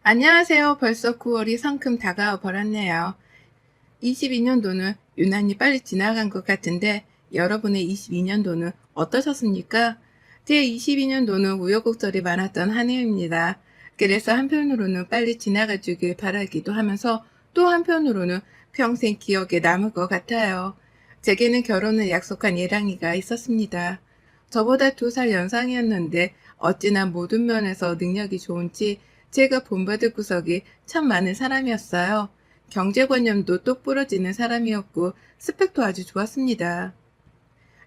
안녕하세요. 벌써 9월이 성큼 다가와 버렸네요. 22년도는 유난히 빨리 지나간 것 같은데 여러분의 22년도는 어떠셨습니까? 제 22년도는 우여곡절이 많았던 한 해입니다. 그래서 한편으로는 빨리 지나가 주길 바라기도 하면서 또 한편으로는 평생 기억에 남을 것 같아요. 제게는 결혼을 약속한 예랑이가 있었습니다. 저보다 2살 연상이었는데 어찌나 모든 면에서 능력이 좋은지 제가 본받을 구석이 참 많은 사람이었어요. 경제관념도 똑부러지는 사람이었고 스펙도 아주 좋았습니다.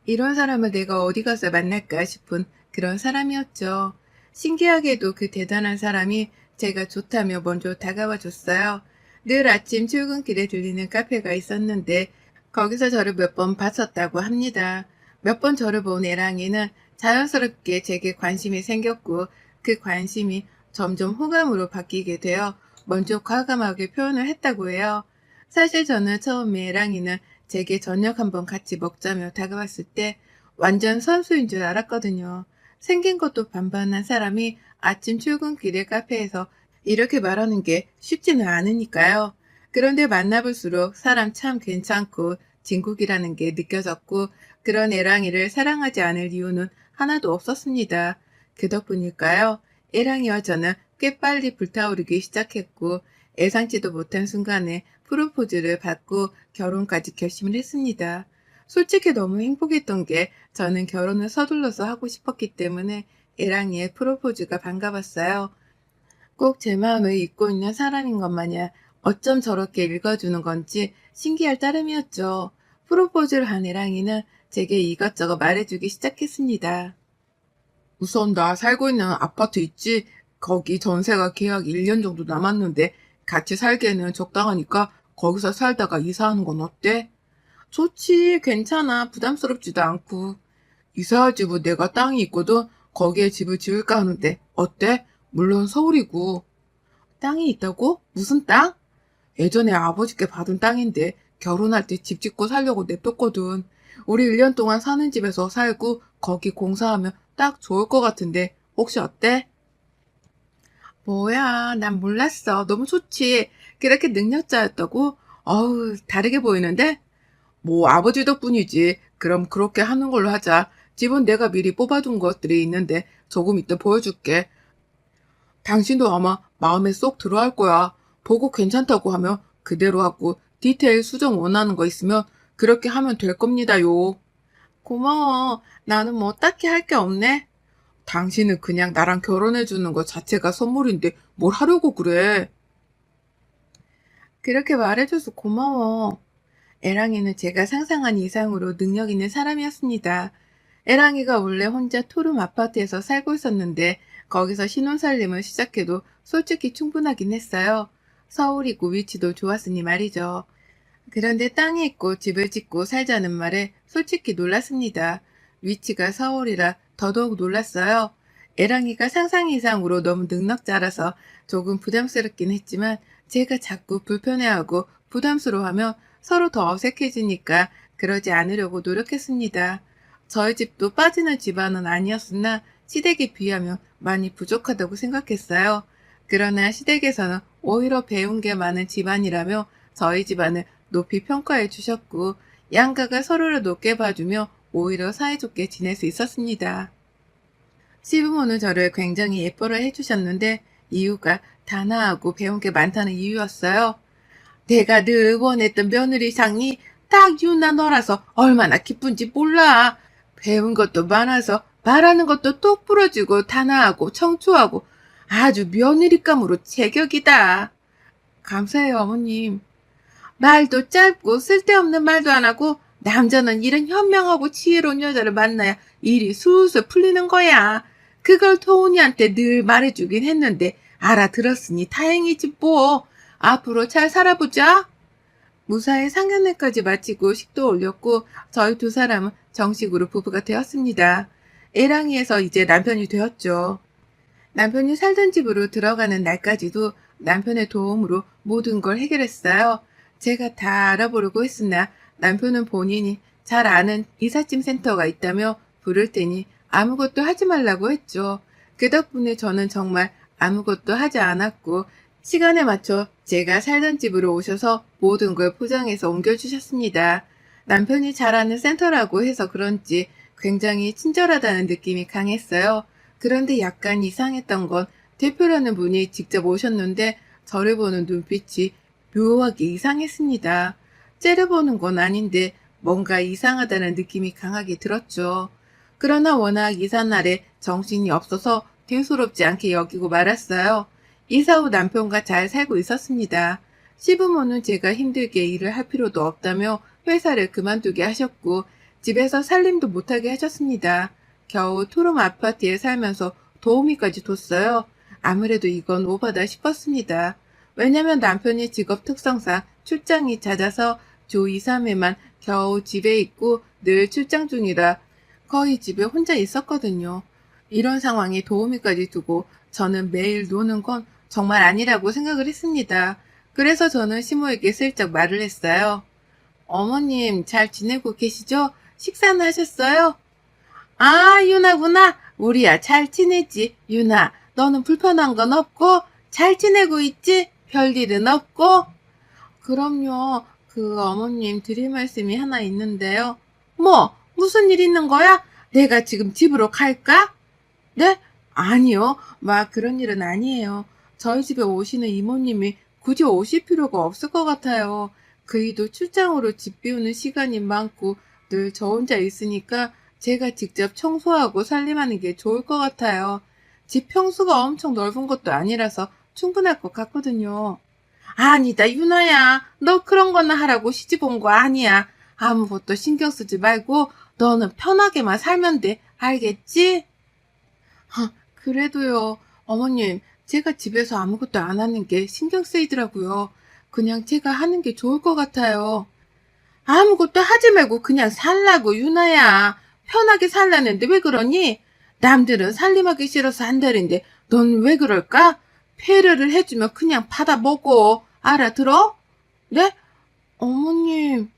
이런 사람을 내가 어디 가서 만날까 싶은 그런 사람이었죠. 신기하게도 그 대단한 사람이 제가 좋다며 먼저 다가와 줬어요. 늘 아침 출근길에 들리는 카페가 있었는데 거기서 저를 몇 번 봤었다고 합니다. 몇 번 저를 본 애랑이는 자연스럽게 제게 관심이 생겼고 그 관심이 점점 호감으로 바뀌게 되어 먼저 과감하게 표현을 했다고 해요. 사실 저는 처음에 애랑이는 제게 저녁 한번 같이 먹자며 다가왔을 때 완전 선수인 줄 알았거든요. 생긴 것도 반반한 사람이 아침 출근길에 카페에서 이렇게 말하는 게 쉽지는 않으니까요. 그런데 만나볼수록 사람 참 괜찮고 진국이라는 게 느껴졌고 그런 애랑이를 사랑하지 않을 이유는 하나도 없었습니다. 그 덕분일까요? 애랑이와 저는 꽤 빨리 불타오르기 시작했고 예상치도 못한 순간에 프로포즈를 받고 결혼까지 결심을 했습니다. 솔직히 너무 행복했던 게 저는 결혼을 서둘러서 하고 싶었기 때문에 애랑이의 프로포즈가 반가웠어요. 꼭 제 마음을 읽고 있는 사람인 것 마냥 어쩜 저렇게 읽어주는 건지 신기할 따름이었죠. 프로포즈를 한 애랑이는 제게 이것저것 말해주기 시작했습니다. 우선 나 살고 있는 아파트 있지? 거기 전세가 계약 1년 정도 남았는데 같이 살기에는 적당하니까 거기서 살다가 이사하는 건 어때? 좋지, 괜찮아. 부담스럽지도 않고. 이사할 집은 내가 땅이 있거든. 거기에 집을 지을까 하는데 어때? 물론 서울이고. 땅이 있다고? 무슨 땅? 예전에 아버지께 받은 땅인데 결혼할 때 집 짓고 살려고 냅뒀거든. 우리 1년 동안 사는 집에서 살고 거기 공사하면 딱 좋을 것 같은데 혹시 어때? 뭐야, 난 몰랐어. 너무 좋지. 그렇게 능력자였다고? 어우, 다르게 보이는데? 뭐 아버지 덕분이지. 그럼 그렇게 하는 걸로 하자. 집은 내가 미리 뽑아둔 것들이 있는데 조금 이따 보여줄게. 당신도 아마 마음에 쏙 들어할 거야. 보고 괜찮다고 하면 그대로 하고 디테일 수정 원하는 거 있으면 그렇게 하면 될 겁니다요. 고마워. 나는 뭐 딱히 할 게 없네. 당신은 그냥 나랑 결혼해 주는 거 자체가 선물인데 뭘 하려고 그래. 그렇게 말해줘서 고마워. 애랑이는 제가 상상한 이상으로 능력 있는 사람이었습니다. 애랑이가 원래 혼자 투룸 아파트에서 살고 있었는데 거기서 신혼살림을 시작해도 솔직히 충분하긴 했어요. 서울이고 위치도 좋았으니 말이죠. 그런데 땅이 있고 집을 짓고 살자는 말에 솔직히 놀랐습니다. 위치가 서울이라 더더욱 놀랐어요. 애랑이가 상상 이상으로 너무 능력자라서 조금 부담스럽긴 했지만 제가 자꾸 불편해하고 부담스러워하면 서로 더 어색해지니까 그러지 않으려고 노력했습니다. 저희 집도 빠지는 집안은 아니었으나 시댁에 비하면 많이 부족하다고 생각했어요. 그러나 시댁에서는 오히려 배운 게 많은 집안이라며 저희 집안을 높이 평가해 주셨고 양가가 서로를 높게 봐주며 오히려 사이좋게 지낼 수 있었습니다. 시부모는 저를 굉장히 예뻐라 해주셨는데 이유가 단아하고 배운 게 많다는 이유였어요. 내가 늘 원했던 며느리상이 딱 유나 너라서 얼마나 기쁜지 몰라. 배운 것도 많아서 말하는 것도 똑부러지고 단아하고 청초하고 아주 며느리감으로 제격이다. 감사해요, 어머님. 말도 짧고 쓸데없는 말도 안 하고 남자는 이런 현명하고 지혜로운 여자를 만나야 일이 술술 풀리는 거야. 그걸 토은이한테 늘 말해주긴 했는데 알아들었으니 다행이지 뭐. 앞으로 잘 살아보자. 무사히 상견례까지 마치고 식도 올렸고 저희 2사람은 정식으로 부부가 되었습니다. 애랑이에서 이제 남편이 되었죠. 남편이 살던 집으로 들어가는 날까지도 남편의 도움으로 모든 걸 해결했어요. 제가 다 알아보려고 했으나 남편은 본인이 잘 아는 이삿짐 센터가 있다며 부를 테니 아무것도 하지 말라고 했죠. 그 덕분에 저는 정말 아무것도 하지 않았고 시간에 맞춰 제가 살던 집으로 오셔서 모든 걸 포장해서 옮겨주셨습니다. 남편이 잘 아는 센터라고 해서 그런지 굉장히 친절하다는 느낌이 강했어요. 그런데 약간 이상했던 건 대표라는 분이 직접 오셨는데 저를 보는 눈빛이 묘하게 이상했습니다. 째려보는 건 아닌데 뭔가 이상하다는 느낌이 강하게 들었죠. 그러나 워낙 이삿날에 정신이 없어서 대수롭지 않게 여기고 말았어요. 이사 후 남편과 잘 살고 있었습니다. 시부모는 제가 힘들게 일을 할 필요도 없다며 회사를 그만두게 하셨고 집에서 살림도 못하게 하셨습니다. 겨우 투룸 아파트에 살면서 도우미까지 뒀어요. 아무래도 이건 오바다 싶었습니다. 왜냐면 남편의 직업 특성상 출장이 잦아서 주 2, 3회만 겨우 집에 있고 늘 출장 중이라 거의 집에 혼자 있었거든요. 이런 상황에 도우미까지 두고 저는 매일 노는 건 정말 아니라고 생각을 했습니다. 그래서 저는 시모에게 슬쩍 말을 했어요. 어머님 잘 지내고 계시죠? 식사는 하셨어요? 아, 유나구나. 우리야 잘 지내지. 유나, 너는 불편한 건 없고 잘 지내고 있지? 별일은 없고? 그럼요. 그 어머님 드릴 말씀이 하나 있는데요. 뭐, 무슨 일 있는 거야? 내가 지금 집으로 갈까? 네? 아니요. 막 그런 일은 아니에요. 저희 집에 오시는 이모님이 굳이 오실 필요가 없을 것 같아요. 그이도 출장으로 집 비우는 시간이 많고 늘 저 혼자 있으니까 제가 직접 청소하고 살림하는 게 좋을 것 같아요. 집 평수가 엄청 넓은 것도 아니라서 충분할 것 같거든요. 아니다, 유나야. 너 그런 거나 하라고 시집 온 거 아니야. 아무것도 신경 쓰지 말고 너는 편하게만 살면 돼. 알겠지? 그래도요, 어머님, 제가 집에서 아무것도 안 하는 게 신경 쓰이더라고요. 그냥 제가 하는 게 좋을 것 같아요. 아무것도 하지 말고 그냥 살라고, 유나야. 편하게 살라는데 왜 그러니? 남들은 살림하기 싫어서 한다는데 넌 왜 그럴까? 배려를 해주면 그냥 받아 먹어. 알아들어? 네? 어머님,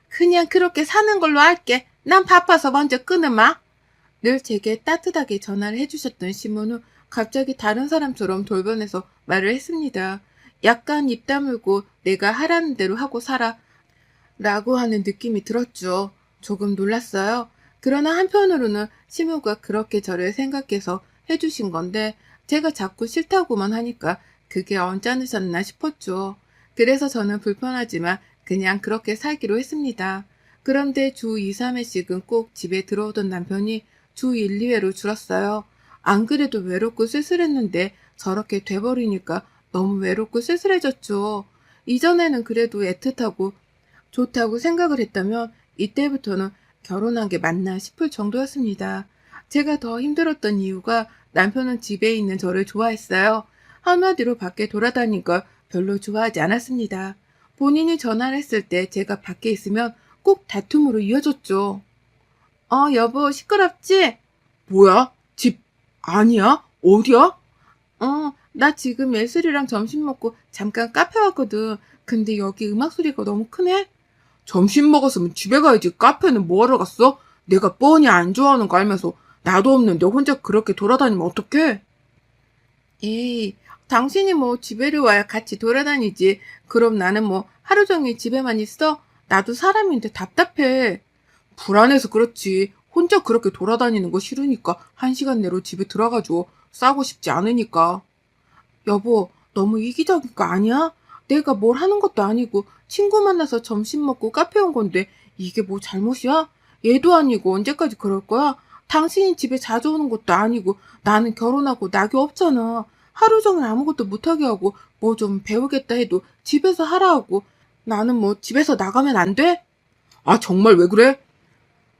그냥 그렇게 사는 걸로 할게. 난 바빠서 먼저 끊으마. 늘 제게 따뜻하게 전화를 해주셨던 시모는 갑자기 다른 사람처럼 돌변해서 말을 했습니다. 약간 입 다물고 내가 하라는 대로 하고 살아 라고 하는 느낌이 들었죠. 조금 놀랐어요. 그러나 한편으로는 시모가 그렇게 저를 생각해서 해주신 건데 제가 자꾸 싫다고만 하니까 그게 언짢으셨나 싶었죠. 그래서 저는 불편하지만 그냥 그렇게 살기로 했습니다. 그런데 주 2, 3회씩은 꼭 집에 들어오던 남편이 주 1, 2회로 줄었어요. 안 그래도 외롭고 쓸쓸했는데 저렇게 돼버리니까 너무 외롭고 쓸쓸해졌죠. 이전에는 그래도 애틋하고 좋다고 생각을 했다면 이때부터는 결혼한 게 맞나 싶을 정도였습니다. 제가 더 힘들었던 이유가 남편은 집에 있는 저를 좋아했어요. 한마디로 밖에 돌아다닌 걸 별로 좋아하지 않았습니다. 본인이 전화를 했을 때 제가 밖에 있으면 꼭 다툼으로 이어졌죠. 여보, 시끄럽지? 뭐야? 집 아니야? 어디야? 나 지금 예슬이랑 점심 먹고 잠깐 카페 왔거든. 근데 여기 음악 소리가 너무 크네? 점심 먹었으면 집에 가야지. 카페는 뭐하러 갔어? 내가 뻔히 안 좋아하는 거 알면서 나도 없는데 혼자 그렇게 돌아다니면 어떡해? 에이, 당신이 뭐 집에를 와야 같이 돌아다니지. 그럼 나는 뭐 하루 종일 집에만 있어? 나도 사람인데 답답해. 불안해서 그렇지. 혼자 그렇게 돌아다니는 거 싫으니까 1시간 내로 집에 들어가줘. 싸고 싶지 않으니까. 여보, 너무 이기적인 거 아니야? 내가 뭘 하는 것도 아니고 친구 만나서 점심 먹고 카페 온 건데 이게 뭐 잘못이야? 얘도 아니고 언제까지 그럴 거야? 당신이 집에 자주 오는 것도 아니고 나는 결혼하고 낙이 없잖아. 하루 종일 아무것도 못하게 하고 뭐 좀 배우겠다 해도 집에서 하라 하고 나는 뭐 집에서 나가면 안 돼? 아, 정말 왜 그래?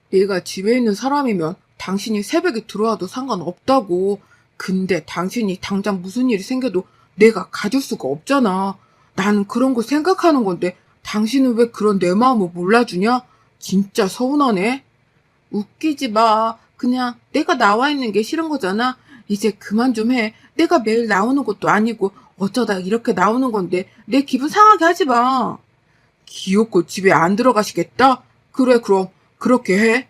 내가 집에 있는 사람이면 당신이 새벽에 들어와도 상관없다고. 근데 당신이 당장 무슨 일이 생겨도 내가 가질 수가 없잖아. 나는 그런 거 생각하는 건데 당신은 왜 그런 내 마음을 몰라주냐? 진짜 서운하네. 웃기지 마. 그냥 내가 나와 있는 게 싫은 거잖아. 이제 그만 좀 해. 내가 매일 나오는 것도 아니고 어쩌다 이렇게 나오는 건데 내 기분 상하게 하지 마. 귀엽고 집에 안 들어가시겠다? 그래, 그럼 그렇게 해.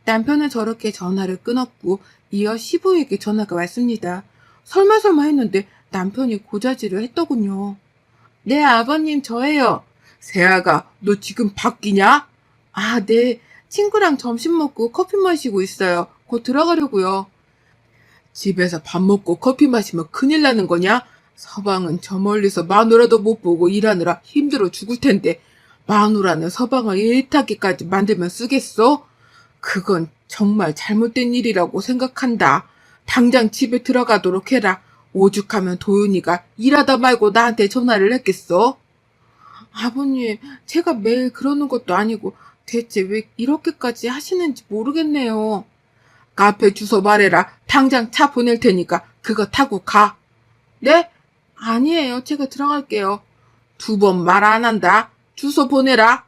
남편은 저렇게 전화를 끊었고 이어 시부에게 전화가 왔습니다. 설마 했는데 남편이 고자질을 했더군요. 네, 아버님, 저예요. 세아가, 너 지금 바뀌냐? 아, 네. 친구랑 점심 먹고 커피 마시고 있어요. 곧 들어가려고요. 집에서 밥 먹고 커피 마시면 큰일 나는 거냐? 서방은 저 멀리서 마누라도 못 보고 일하느라 힘들어 죽을 텐데 마누라는 서방을 애타게까지 만들면 쓰겠어? 그건 정말 잘못된 일이라고 생각한다. 당장 집에 들어가도록 해라. 오죽하면 도윤이가 일하다 말고 나한테 전화를 했겠어? 아버님, 제가 매일 그러는 것도 아니고 대체 왜 이렇게까지 하시는지 모르겠네요. 카페 주소 말해라. 당장 차 보낼 테니까 그거 타고 가. 네? 아니에요. 제가 들어갈게요. 두 번 말 안 한다. 주소 보내라.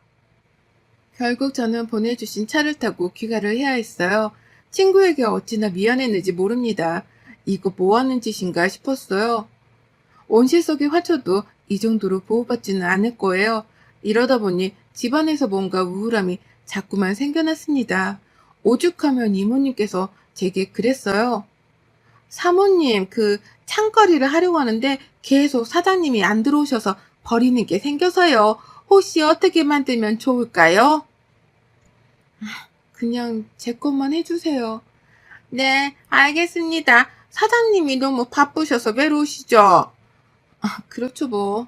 결국 저는 보내주신 차를 타고 귀가를 해야 했어요. 친구에게 어찌나 미안했는지 모릅니다. 이거 뭐 하는 짓인가 싶었어요. 온실 속의 화초도 이 정도로 보호받지는 않을 거예요. 이러다 보니 집안에서 뭔가 우울함이 자꾸만 생겨났습니다. 오죽하면 이모님께서 제게 그랬어요. 사모님, 창거리를 하려고 하는데 계속 사장님이 안 들어오셔서 버리는 게 생겨서요. 혹시 어떻게 만들면 좋을까요? 그냥 제 것만 해주세요. 네, 알겠습니다. 사장님이 너무 바쁘셔서 외로우시죠? 그렇죠 뭐.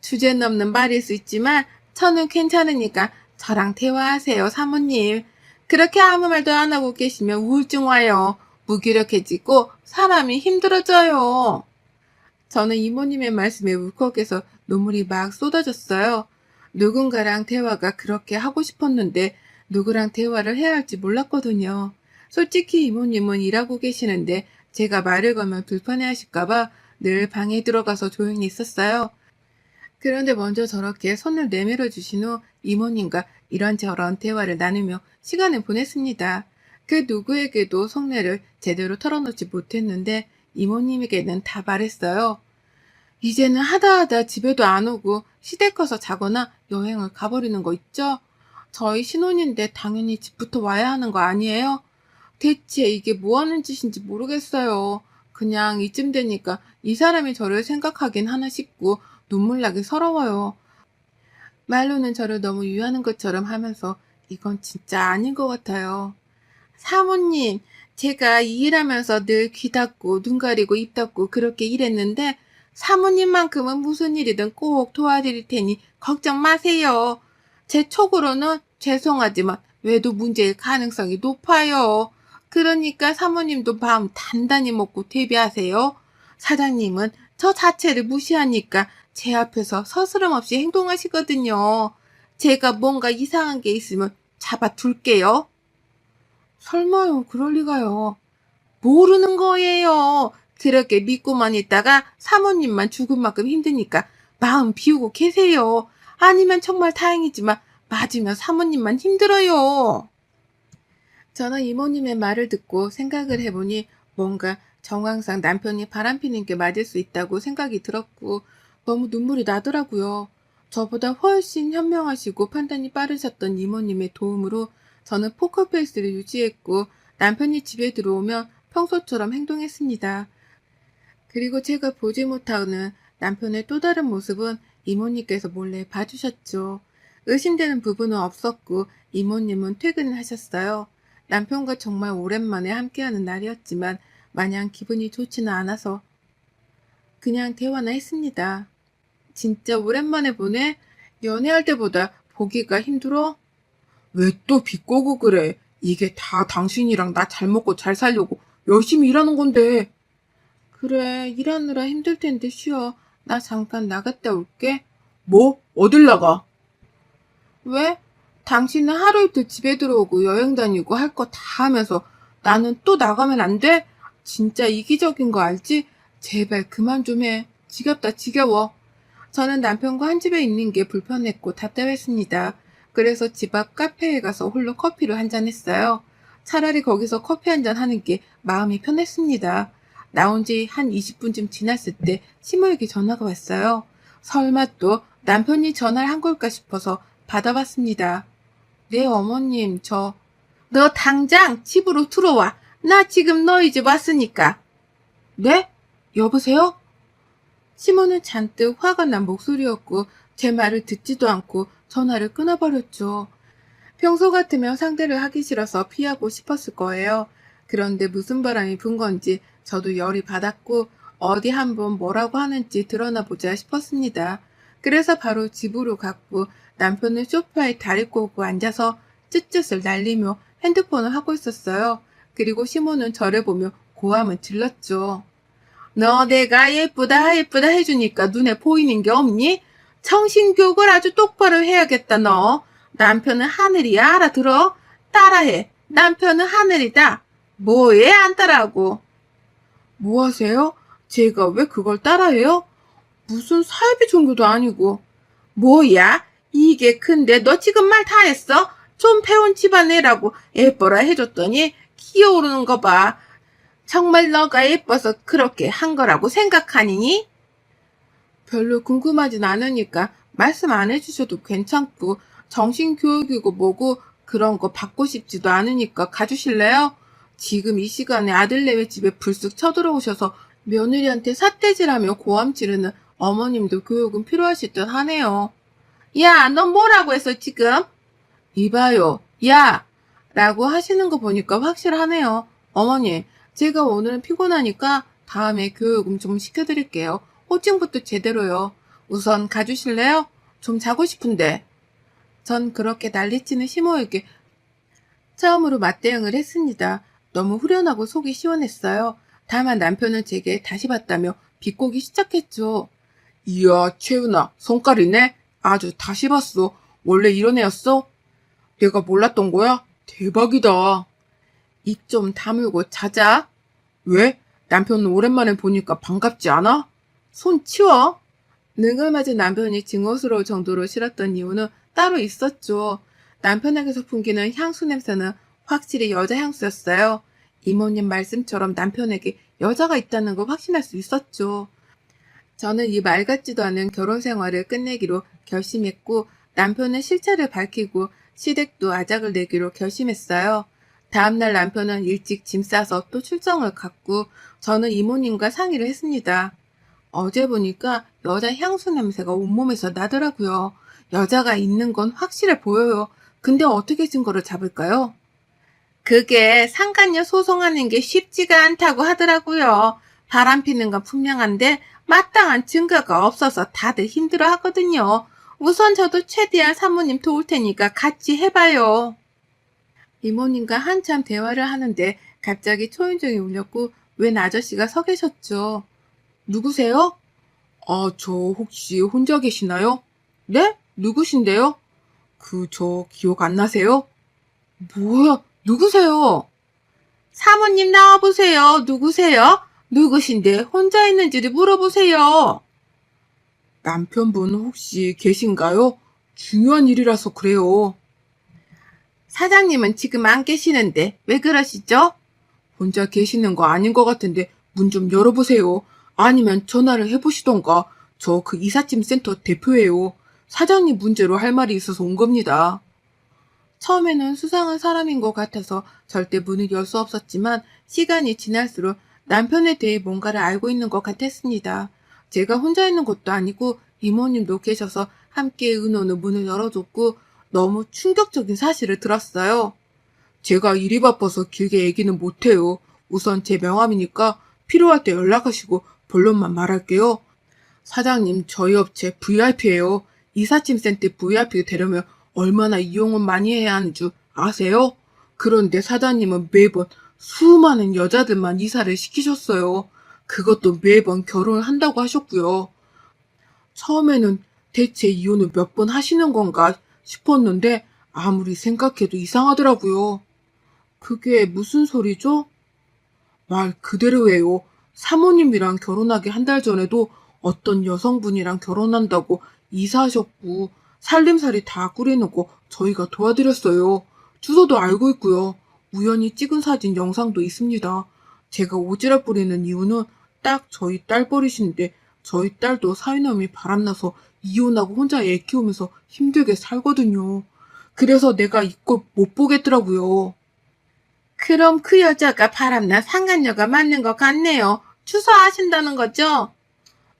주제 넘는 말일 수 있지만 저는 괜찮으니까 저랑 대화하세요, 사모님. 그렇게 아무 말도 안 하고 계시면 우울증 와요. 무기력해지고 사람이 힘들어져요. 저는 이모님의 말씀에 울컥해서 눈물이 막 쏟아졌어요. 누군가랑 대화가 그렇게 하고 싶었는데 누구랑 대화를 해야 할지 몰랐거든요. 솔직히 이모님은 일하고 계시는데 제가 말을 걸면 불편해하실까봐 늘 방에 들어가서 조용히 있었어요. 그런데 먼저 저렇게 손을 내밀어 주신 후 이모님과 이런저런 대화를 나누며 시간을 보냈습니다. 그 누구에게도 속내를 제대로 털어놓지 못했는데 이모님에게는 다 말했어요. 이제는 하다 집에도 안 오고 시댁 가서 자거나 여행을 가버리는 거 있죠? 저희 신혼인데 당연히 집부터 와야 하는 거 아니에요? 대체 이게 뭐 하는 짓인지 모르겠어요. 그냥 이쯤 되니까 이 사람이 저를 생각하긴 하나 싶고 눈물 나기 서러워요. 말로는 저를 너무 유하는 것처럼 하면서 이건 진짜 아닌 것 같아요. 사모님, 제가 이 일하면서 늘 귀 닫고 눈 가리고 입 닫고 그렇게 일했는데 사모님만큼은 무슨 일이든 꼭 도와드릴 테니 걱정 마세요. 제 촉으로는 죄송하지만 외도 문제일 가능성이 높아요. 그러니까 사모님도 마음 단단히 먹고 대비하세요. 사장님은 저 자체를 무시하니까 제 앞에서 서스럼 없이 행동하시거든요. 제가 뭔가 이상한 게 있으면 잡아둘게요. 설마요, 그럴 리가요. 모르는 거예요. 그렇게 믿고만 있다가 사모님만 죽을 만큼 힘드니까 마음 비우고 계세요. 아니면 정말 다행이지만 맞으면 사모님만 힘들어요. 저는 이모님의 말을 듣고 생각을 해보니 뭔가 정황상 남편이 바람피는 게 맞을 수 있다고 생각이 들었고 너무 눈물이 나더라고요. 저보다 훨씬 현명하시고 판단이 빠르셨던 이모님의 도움으로 저는 포커페이스를 유지했고 남편이 집에 들어오면 평소처럼 행동했습니다. 그리고 제가 보지 못하는 남편의 또 다른 모습은 이모님께서 몰래 봐주셨죠. 의심되는 부분은 없었고 이모님은 퇴근을 하셨어요. 남편과 정말 오랜만에 함께하는 날이었지만 마냥 기분이 좋지는 않아서 그냥 대화나 했습니다. 진짜 오랜만에 보네? 연애할 때보다 보기가 힘들어? 왜 또 비꼬고 그래? 이게 다 당신이랑 나 잘 먹고 잘 살려고 열심히 일하는 건데. 그래, 일하느라 힘들 텐데 쉬어. 나 잠깐 나갔다 올게. 뭐? 어딜 나가? 왜? 당신은 하루 이틀 집에 들어오고 여행 다니고 할 거 다 하면서 나는 또 나가면 안 돼? 진짜 이기적인 거 알지? 제발 그만 좀 해. 지겹다 지겨워. 저는 남편과 한 집에 있는 게 불편했고 답답했습니다. 그래서 집 앞 카페에 가서 홀로 커피를 한 잔 했어요. 차라리 거기서 커피 한 잔 하는 게 마음이 편했습니다. 나온 지 한 20분쯤 지났을 때 시모에게 전화가 왔어요. 설마 또 남편이 전화를 한 걸까 싶어서 받아봤습니다. 네, 어머님, 너 당장 집으로 들어와. 나 지금 너희 집 왔으니까. 네? 여보세요? 시몬은 잔뜩 화가 난 목소리였고 제 말을 듣지도 않고 전화를 끊어버렸죠. 평소 같으면 상대를 하기 싫어서 피하고 싶었을 거예요. 그런데 무슨 바람이 분 건지 저도 열이 받았고 어디 한번 뭐라고 하는지 드러나 보자 싶었습니다. 그래서 바로 집으로 갔고 남편은 소파에 다리 꼬고 앉아서 쯧쯧을 날리며 핸드폰을 하고 있었어요. 그리고 시몬은 저를 보며 고함을 질렀죠. 너 내가 예쁘다 예쁘다 해주니까 눈에 보이는 게 없니? 정신교육을 아주 똑바로 해야겠다 너. 남편은 하늘이야 알아들어? 따라해. 남편은 하늘이다. 뭐해 안 따라하고. 뭐 하세요? 제가 왜 그걸 따라해요? 무슨 사이비 종교도 아니고. 뭐야? 이게 근데 너 지금 말 다 했어? 좀 배운 집안애라고 예뻐라 해줬더니 기어오르는 거 봐. 정말 너가 예뻐서 그렇게 한 거라고 생각하니? 별로 궁금하진 않으니까 말씀 안 해주셔도 괜찮고 정신교육이고 뭐고 그런 거 받고 싶지도 않으니까 가주실래요? 지금 이 시간에 아들내외 집에 불쑥 쳐들어오셔서 며느리한테 삿대질하며 고함 지르는 어머님도 교육은 필요하실 듯 하네요. 야, 너 뭐라고 했어 지금? 이봐요, 야! 라고 하시는 거 보니까 확실하네요. 어머니, 제가 오늘은 피곤하니까 다음에 교육은 좀 시켜드릴게요. 호칭부터 제대로요. 우선 가주실래요? 좀 자고 싶은데. 전 그렇게 난리치는 시모에게 처음으로 맞대응을 했습니다. 너무 후련하고 속이 시원했어요. 다만 남편은 제게 다시 봤다며 비꼬기 시작했죠. 이야, 채은아, 성깔이네? 아주 다시 봤어. 원래 이런 애였어? 내가 몰랐던 거야? 대박이다. 입 좀 다물고 자자. 왜? 남편은 오랜만에 보니까 반갑지 않아? 손 치워. 능을맞은 남편이 증오스러울 정도로 싫었던 이유는 따로 있었죠. 남편에게서 풍기는 향수 냄새는 확실히 여자 향수였어요. 이모님 말씀처럼 남편에게 여자가 있다는 걸 확신할 수 있었죠. 저는 이 말 같지도 않은 결혼 생활을 끝내기로 결심했고 남편은 실체를 밝히고 시댁도 아작을 내기로 결심했어요. 다음날 남편은 일찍 짐 싸서 또 출장을 갔고 저는 이모님과 상의를 했습니다. 어제 보니까 여자 향수 냄새가 온몸에서 나더라고요. 여자가 있는 건 확실해 보여요. 근데 어떻게 증거를 잡을까요? 그게 상간녀 소송하는 게 쉽지가 않다고 하더라고요. 바람 피는 건 분명한데 마땅한 증거가 없어서 다들 힘들어 하거든요. 우선 저도 최대한 사모님 도울 테니까 같이 해봐요. 이모님과 한참 대화를 하는데 갑자기 초인종이 울렸고 웬 아저씨가 서 계셨죠. 누구세요? 아, 저 혹시 혼자 계시나요? 네? 누구신데요? 저 기억 안 나세요? 뭐야, 누구세요? 사모님 나와보세요. 누구세요? 누구신데 혼자 있는지를 물어보세요. 남편분 혹시 계신가요? 중요한 일이라서 그래요. 사장님은 지금 안 계시는데 왜 그러시죠? 혼자 계시는 거 아닌 것 같은데 문 좀 열어보세요. 아니면 전화를 해보시던가. 저 그 이삿짐 센터 대표예요. 사장님 문제로 할 말이 있어서 온 겁니다. 처음에는 수상한 사람인 것 같아서 절대 문을 열 수 없었지만 시간이 지날수록 남편에 대해 뭔가를 알고 있는 것 같았습니다. 제가 혼자 있는 것도 아니고 이모님도 계셔서 함께 의논으로 문을 열어줬고 너무 충격적인 사실을 들었어요. 제가 일이 바빠서 길게 얘기는 못해요. 우선 제 명함이니까 필요할 때 연락하시고 본론만 말할게요. 사장님, 저희 업체 VIP예요. 이삿짐 센터 VIP 되려면 얼마나 이용을 많이 해야 하는 줄 아세요? 그런데 사장님은 매번 수많은 여자들만 이사를 시키셨어요. 그것도 매번 결혼을 한다고 하셨고요. 처음에는 대체 이혼을 몇 번 하시는 건가 싶었는데 아무리 생각해도 이상하더라고요. 그게 무슨 소리죠? 말 그대로예요. 사모님이랑 결혼하기 한 달 전에도 어떤 여성분이랑 결혼한다고 이사하셨고 살림살이 다 꾸리는 거 저희가 도와드렸어요. 주소도 알고 있고요. 우연히 찍은 사진 영상도 있습니다. 제가 오지랖 부리는 이유는 딱 저희 딸 버리신데 저희 딸도 사위놈이 바람나서 이혼하고 혼자 애 키우면서 힘들게 살거든요. 그래서 내가 이 꼴 못 보겠더라고요. 그럼 그 여자가 바람난 상간녀가 맞는 것 같네요. 추서하신다는 거죠?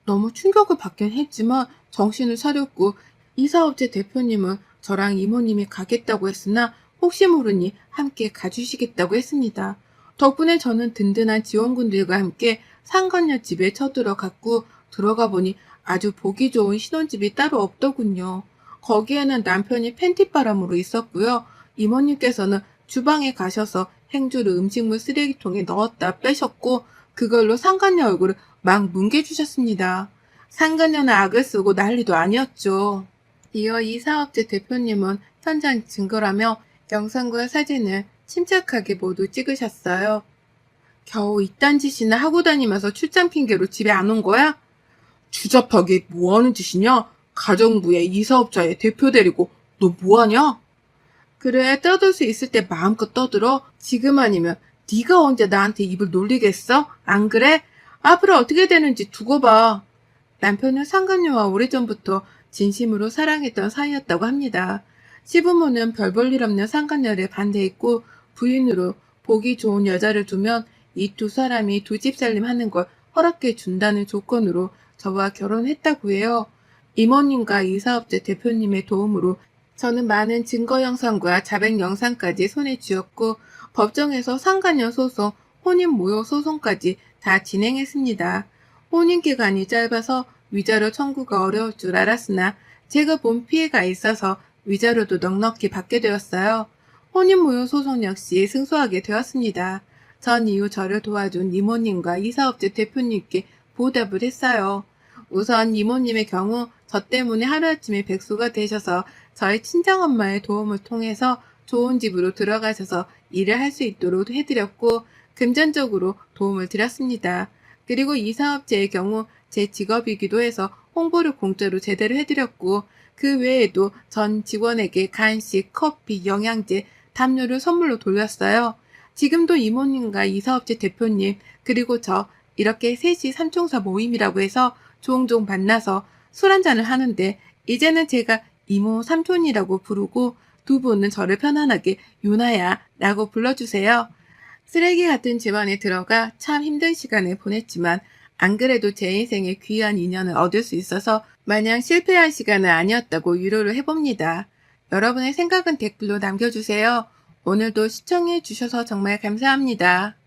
너무 충격을 받긴 했지만 정신을 차렸고 이사업체 대표님은 저랑 이모님이 가겠다고 했으나 혹시 모르니 함께 가주시겠다고 했습니다. 덕분에 저는 든든한 지원군들과 함께 상간녀 집에 쳐들어갔고 들어가 보니 아주 보기 좋은 신혼집이 따로 없더군요. 거기에는 남편이 팬티바람으로 있었고요. 이모님께서는 주방에 가셔서 행주를 음식물 쓰레기통에 넣었다 빼셨고 그걸로 상간녀 얼굴을 막 뭉개주셨습니다. 상간녀는 악을 쓰고 난리도 아니었죠. 이어 이 사업체 대표님은 현장 증거라며 영상과 사진을 침착하게 모두 찍으셨어요. 겨우 이딴 짓이나 하고 다니면서 출장 핑계로 집에 안 온 거야? 주잡하게 뭐 하는 짓이냐? 가정부의 이사업자의 대표 데리고 너 뭐 하냐? 그래, 떠들 수 있을 때 마음껏 떠들어. 지금 아니면 네가 언제 나한테 입을 놀리겠어? 안 그래? 앞으로 어떻게 되는지 두고 봐. 남편은 상간녀와 오래전부터 진심으로 사랑했던 사이였다고 합니다. 시부모는 별 볼 일 없는 상간녀를 반대했고 부인으로 보기 좋은 여자를 두면 이 두 사람이 두 집 살림하는 걸 허락해 준다는 조건으로 저와 결혼했다고 해요. 이모님과 이사업체 대표님의 도움으로 저는 많은 증거 영상과 자백 영상까지 손에 쥐었고 법정에서 상간녀 소송, 혼인 모욕 소송까지 다 진행했습니다. 혼인 기간이 짧아서 위자료 청구가 어려울 줄 알았으나 제가 본 피해가 있어서 위자료도 넉넉히 받게 되었어요. 혼인 모욕 소송 역시 승소하게 되었습니다. 전 이후 저를 도와준 이모님과 이사업체 대표님께 보답을 했어요. 우선 이모님의 경우 저 때문에 하루아침에 백수가 되셔서 저희 친정엄마의 도움을 통해서 좋은 집으로 들어가셔서 일을 할 수 있도록 해드렸고 금전적으로 도움을 드렸습니다. 그리고 이 사업체의 경우 제 직업이기도 해서 홍보를 공짜로 제대로 해드렸고 그 외에도 전 직원에게 간식, 커피, 영양제, 담요를 선물로 돌렸어요. 지금도 이모님과 이 사업체 대표님 그리고 저 이렇게 셋이 삼총사 모임이라고 해서 종종 만나서 술 한잔을 하는데 이제는 제가 이모 삼촌이라고 부르고 두 분은 저를 편안하게 유나야 라고 불러주세요. 쓰레기 같은 집안에 들어가 참 힘든 시간을 보냈지만 안 그래도 제 인생에 귀한 인연을 얻을 수 있어서 마냥 실패한 시간은 아니었다고 위로를 해봅니다. 여러분의 생각은 댓글로 남겨주세요. 오늘도 시청해 주셔서 정말 감사합니다.